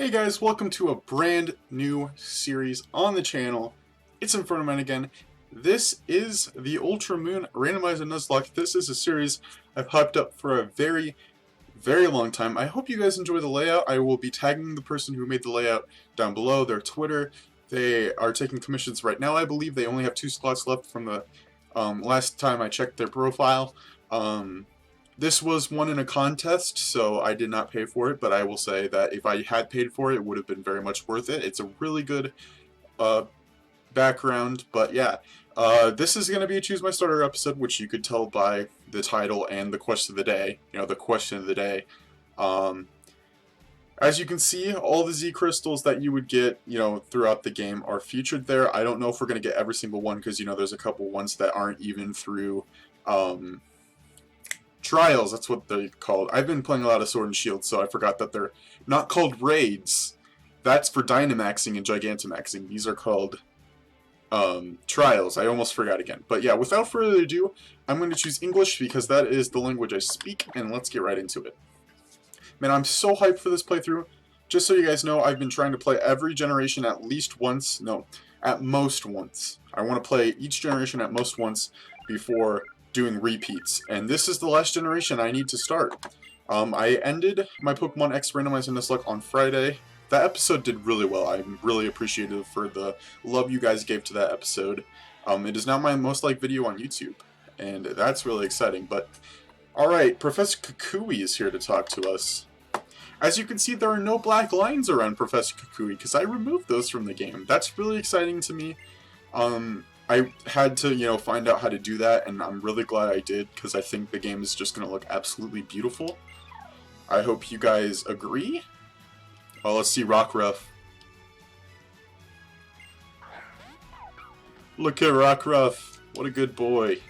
Hey guys, welcome to a brand new series on the channel. It's Inferno again. This is the Ultra Moon Randomizer Nuzlocke. This is a series I've hyped up for a very long time. I hope you guys enjoy the layout. I will be tagging the person who made the layout down below, their Twitter. They are taking commissions right now. I believe they only have 2 slots left from the last time I checked their profile. This was won in a contest, so I did not pay for it, but I will say that if I had paid for it, it would have been very much worth it. It's a really good background, but yeah. This is going to be a Choose My Starter episode, which you could tell by the title and the question of the day. You know, the question of the day. As you can see, all the Z crystals that you would get, you know, throughout the game are featured there. I don't know if we're going to get every single one, because, you know, there's a couple ones that aren't even through trials. That's what they're called. I've been playing a lot of Sword and Shield, so I forgot that they're not called raids. That's for Dynamaxing and Gigantamaxing. These are called trials. I almost forgot again. But yeah, without further ado, I'm going to choose English because that is the language I speak, and let's get right into it. Man, I'm so hyped for this playthrough. Just so you guys know, I've been trying to play every generation at least once. No, at most once. I want to play each generation at most once before doing repeats, and this is the last generation I need to start. I ended my Pokemon X Randomizer Nuzlocke on Friday. That episode did really well. I'm really appreciative for the love you guys gave to that episode. It is now my most liked video on YouTube, and that's really exciting. But alright, Professor Kukui is here to talk to us. As you can see, there are no black lines around Professor Kukui because I removed those from the game. That's really exciting to me. I had to, you know, find out how to do that, and I'm really glad I did, because I think the game is just going to look absolutely beautiful. I hope you guys agree. Oh, let's see Rockruff. Look at Rockruff. What a good boy.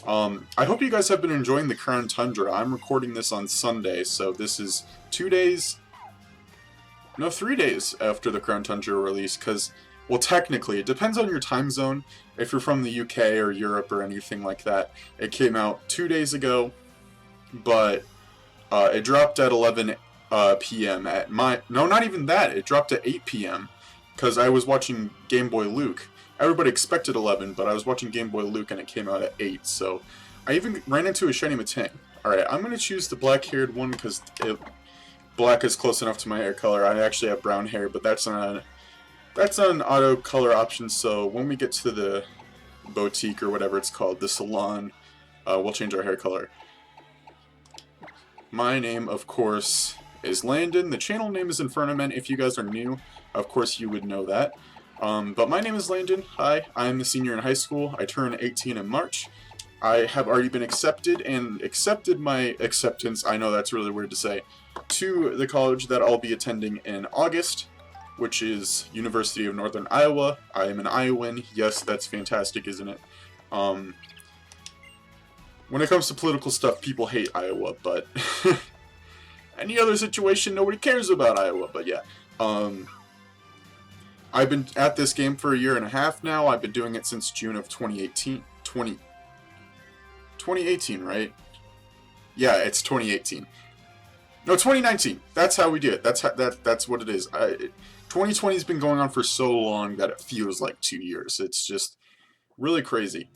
I hope you guys have been enjoying the Crown Tundra. I'm recording this on Sunday, so this is 3 days after the Crown Tundra release, because, well, technically, it depends on your time zone. If you're from the UK or Europe or anything like that, it came out 2 days ago, but it dropped at 11 p.m. at my... No, not even that. It dropped at 8 p.m. because I was watching Game Boy Luke. Everybody expected 11, but I was watching Game Boy Luke and it came out at 8, so I even ran into a shiny Matang. Alright, I'm going to choose the black-haired one because black is close enough to my hair color. I actually have brown hair, but that's not an auto color option, so when we get to the boutique or whatever it's called, the salon, we'll change our hair color. My name, of course, is Landon. The channel name is Inferno. If you guys are new, of course you would know that. But my name is Landon. Hi, I'm a senior in high school. I turn 18 in March. I have already been accepted and accepted my acceptance, I know that's really weird to say, to the college that I'll be attending in August, which is University of Northern Iowa. I am an Iowan. Yes, that's fantastic, isn't it? When it comes to political stuff, people hate Iowa, but any other situation, nobody cares about Iowa, but yeah. I've been at this game for 1.5 years now. I've been doing it since June of 2018. 2018, right? Yeah, it's 2018. No, 2019. That's how we do it. That's what it is. 2020 has been going on for so long that it feels like 2 years. It's just really crazy.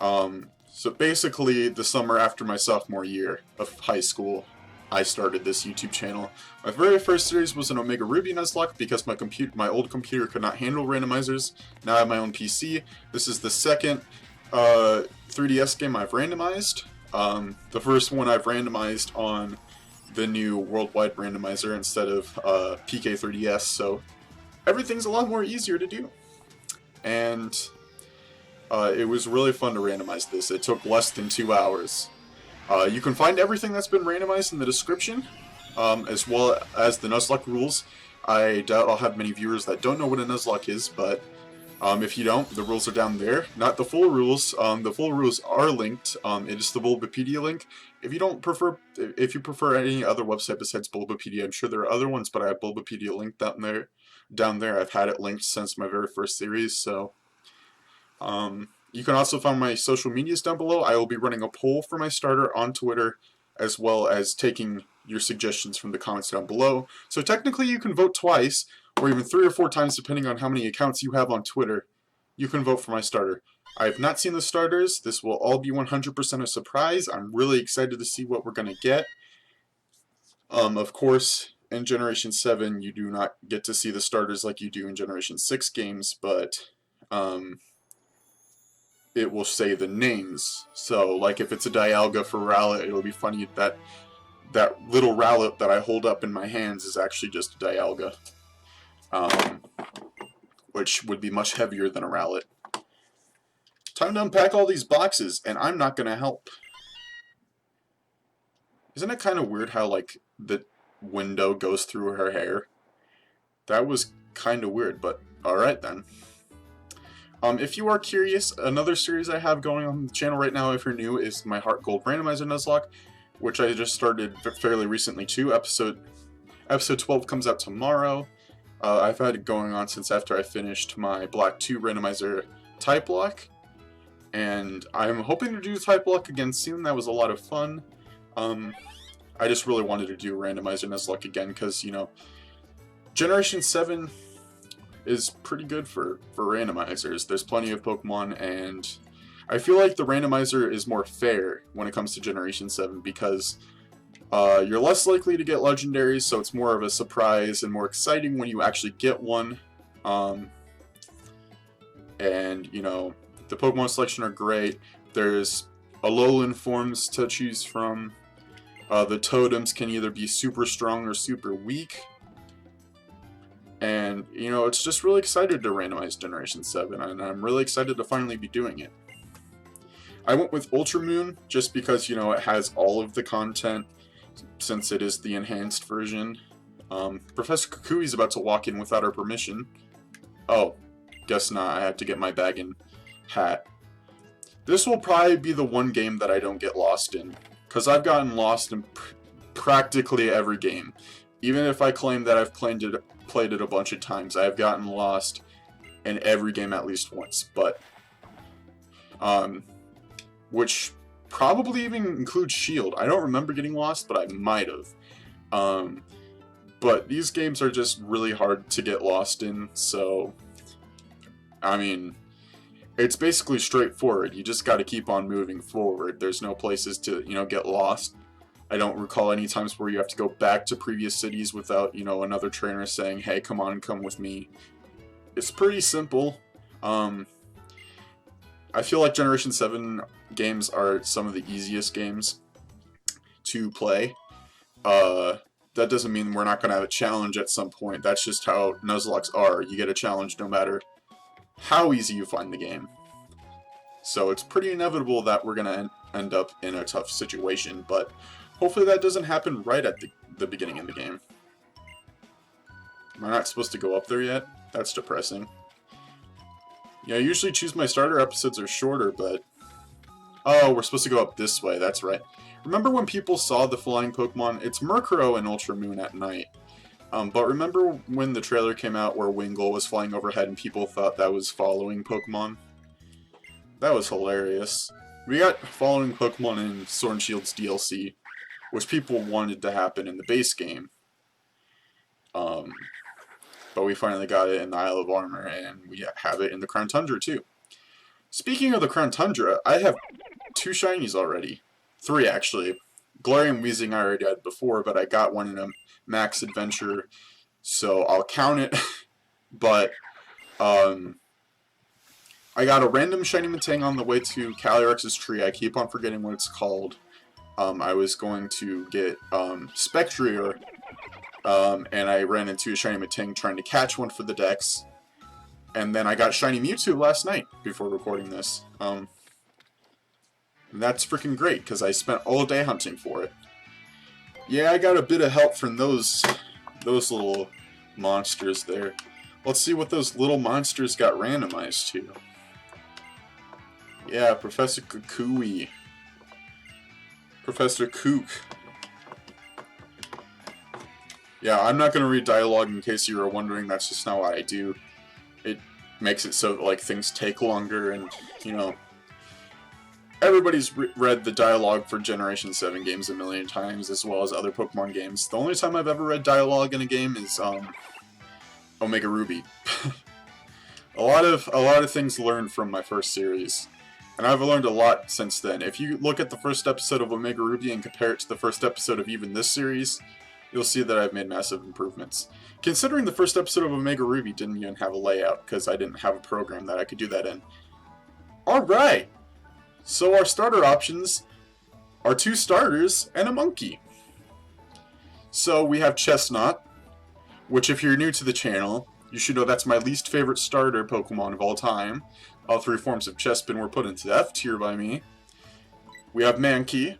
So basically, the summer after my sophomore year of high school, I started this YouTube channel. My very first series was an Omega Ruby Nuzlocke because my old computer could not handle randomizers. Now I have my own PC. This is the second 3DS game I've randomized. The first one I've randomized on the new worldwide randomizer instead of PK3DS, so everything's a lot more easier to do. And it was really fun to randomize this. It took less than 2 hours. You can find everything that's been randomized in the description, as well as the Nuzlocke Rules. I doubt I'll have many viewers that don't know what a Nuzlocke is, but if you don't, the rules are down there. Not the full rules. The full rules are linked. It is the Bulbapedia link. If you prefer any other website besides Bulbapedia, I'm sure there are other ones, but I have Bulbapedia linked down there. I've had it linked since my very first series, so you can also find my social medias down below. I will be running a poll for my starter on Twitter, as well as taking your suggestions from the comments down below. So technically you can vote twice, or even 3 or 4 times depending on how many accounts you have on Twitter. You can vote for my starter. I have not seen the starters. This will all be 100% a surprise. I'm really excited to see what we're going to get. Of course, in Generation 7, you do not get to see the starters like you do in Generation 6 games, but it will say the names. So, like if it's a Dialga for Rowlet, it'll be funny that that little Rowlet that I hold up in my hands is actually just a Dialga, which would be much heavier than a Rowlet. Time to unpack all these boxes, and I'm not going to help. Isn't it kind of weird how, like, the window goes through her hair? That was kind of weird, but alright then. If you are curious, another series I have going on the channel right now, if you're new, is my Heart Gold Randomizer Nuzlocke, which I just started fairly recently too. Episode 12 comes out tomorrow. I've had it going on since after I finished my Black 2 Randomizer Type Lock, and I'm hoping to do Type Lock again soon. That was a lot of fun. I just really wanted to do Randomizer Nuzlocke again because, you know, Generation 7 is pretty good for randomizers. There's plenty of Pokemon, and I feel like the randomizer is more fair when it comes to Generation 7 because you're less likely to get legendaries, so it's more of a surprise and more exciting when you actually get one. And, you know, the Pokemon selection are great. There's ALOLAN forms to choose from. The totems can either be super strong or super weak. And, you know, it's just really excited to randomize Generation 7, and I'm really excited to finally be doing it. I went with Ultra Moon just because, you know, it has all of the content since it is the enhanced version. Professor Kukui's about to walk in without our permission. Oh, guess not. I have to get my bag and hat. This will probably be the one game that I don't get lost in, because I've gotten lost in practically every game. Even if I claim that I've played it a bunch of times, I've gotten lost in every game at least once. But, which probably even includes Shield. I don't remember getting lost, but I might have. But these games are just really hard to get lost in, so, I mean, it's basically straightforward. You just got to keep on moving forward. There's no places to, you know, get lost. I don't recall any times where you have to go back to previous cities without, you know, another trainer saying, hey, come on, come with me. It's pretty simple. I feel like Generation 7 games are some of the easiest games to play. That doesn't mean we're not going to have a challenge at some point. That's just how Nuzlocks are. You get a challenge no matter how easy you find the game. So it's pretty inevitable that we're going to end up in a tough situation, but hopefully that doesn't happen right at the beginning of the game. Am I not supposed to go up there yet? That's depressing. Yeah, I usually choose my starter episodes are shorter, but... Oh, we're supposed to go up this way, that's right. Remember when people saw the flying Pokemon? It's Murkrow and Ultra Moon at night. But remember when the trailer came out where Wingull was flying overhead and people thought that was following Pokemon? That was hilarious. We got following Pokemon in Sword and Shield's DLC, which people wanted to happen in the base game. But we finally got it in the Isle of Armor, and we have it in the Crown Tundra too. Speaking of the Crown Tundra, I have 2 shinies already. 3 actually. Galarian Weezing I already had before, but I got one in a Max Adventure, so I'll count it. But I got a random shiny Metang on the way to Calyrex's tree. I keep on forgetting what it's called. I was going to get Spectrier, and I ran into a shiny Metang trying to catch one for the Dex. And then I got shiny Mewtwo last night before recording this. And that's freaking great, because I spent all day hunting for it. Yeah, I got a bit of help from those little monsters there. Let's see what those little monsters got randomized to. Yeah, Professor Kukui. Professor Kook. Yeah, I'm not going to read dialogue in case you were wondering. That's just not what I do. It makes it so that, like, things take longer and, you know, everybody's read the dialogue for Generation 7 games a million times, as well as other Pokemon games. The only time I've ever read dialogue in a game is Omega Ruby. a lot of things learned from my first series, and I've learned a lot since then. If you look at the first episode of Omega Ruby and compare it to the first episode of even this series, you'll see that I've made massive improvements. Considering the first episode of Omega Ruby didn't even have a layout, because I didn't have a program that I could do that in. Alright! So our starter options are 2 starters and a monkey. So we have Chestnut, which if you're new to the channel, you should know that's my least favorite starter Pokemon of all time. All 3 forms of Chespin were put into F tier by me. We have Mankey.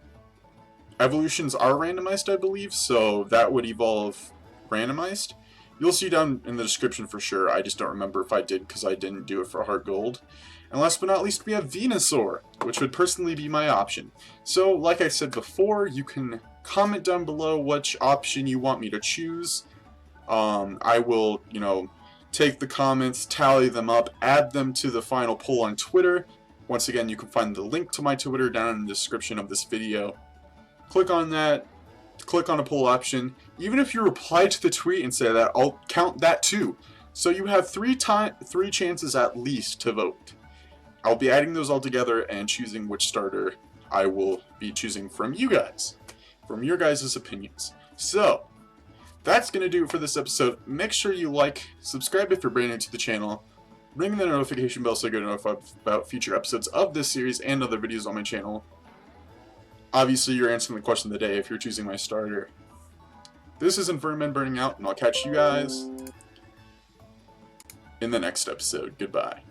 Evolutions are randomized, I believe, so that would evolve randomized. You'll see down in the description for sure. I just don't remember if I did because I didn't do it for Heart Gold. And last but not least, we have Venusaur, which would personally be my option. So, like I said before, you can comment down below which option you want me to choose. I will, take the comments, tally them up, add them to the final poll on Twitter. Once again, you can find the link to my Twitter down in the description of this video. Click on that, click on a poll option. Even if you reply to the tweet and say that, I'll count that too. So you have 3 chances at least to vote. I'll be adding those all together and choosing which starter I will be choosing from you guys. From your guys' opinions. So, that's going to do it for this episode. Make sure you like, subscribe if you're brand new to the channel, ring the notification bell so you get notified about future episodes of this series and other videos on my channel. Obviously, you're answering the question of the day if you're choosing my starter. This is Inverted Burning Out, and I'll catch you guys in the next episode. Goodbye.